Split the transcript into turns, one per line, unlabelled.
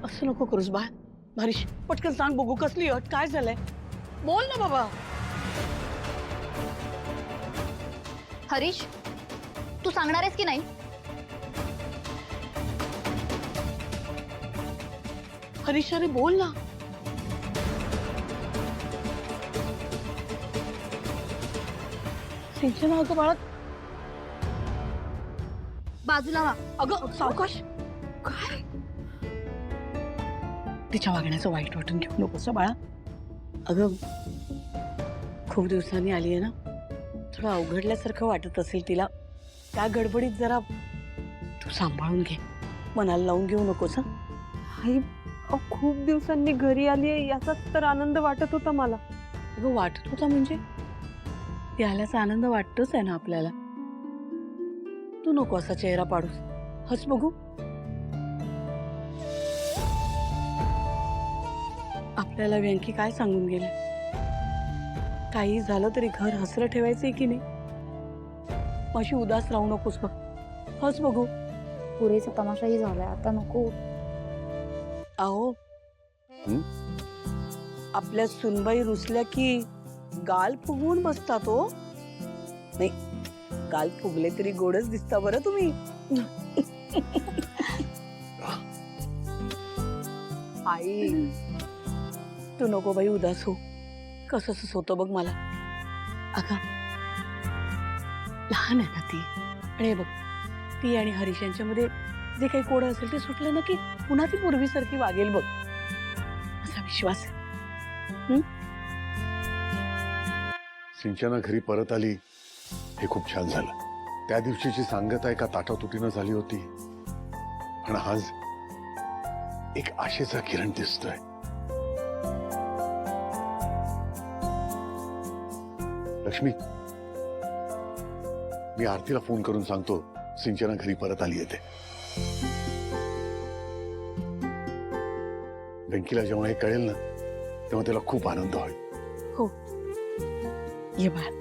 असं नको करूस बाळ. हरीश पटकन सांग बघू कसली अट, काय झालंय? बोल ना बाबा.
हरीश, तू सांगणार आहेस की नाही?
हरीश अरे बोल ना. सिंचना अगं बाळा,
बाजूला व्हा.
अगं सावकाश. काय तिच्या वागण्याचं वाईट वाटून घेऊ नकोस हं बाळा. अगं खूप दिवसांनी आली आहे ना, थोडं अवघडल्यासारखं वाटत असेल तिला. त्या गडबडीत जरा तू सांभाळून घे, मनाला लावून घेऊ नकोस हं.
आई खूप दिवसांनी घरी आली आहे याचाच तर आनंद वाटत होता मला.
अगं वाटत होता म्हणजे ती आल्याचा आनंद वाटतोच आहे ना आपल्याला. तू नको असा चेहरा पाडूस, हस बघू. आपल्याला व्यंकी काय सांगून गेले? काही झालं तरी घर हसरं ठेवायचंय की नाही. माझी उदास राहू नकोस बघ, हस बघू.
पुरेसा तमाशाही झालाय, आता नको.
अहो आपल्या सुनबाई रुसल्या की गाल फुगवून बसतात हो. नाही, गाल फुगले तरी गोडच दिसता बरं तुम्ही. आई तू नको बाई उदास हो. कसं होतं बघ मला. अगं लहान आहे ना ती, आणि हे बघ ती आणि हरीश यांच्यामध्ये जे काही कोड असेल ते सुटलं ना की पुन्हा ती पूर्वीसारखी वागेल बघ, असा विश्वास आहे.
सिंचना घरी परत आली हे खूप छान झालं. त्या दिवशीची सांगत आहे का ताटातुटीनं झाली होती, पण आज एक आशेचा किरण दिसतोय. लक्ष्मी, मी आरतीला फोन करून सांगतो सिंचना घरी परत आली येते. व्यंकीला जेव्हा हे कळेल ना तेव्हा त्याला खूप आनंद होईल.
हो ये बाळ.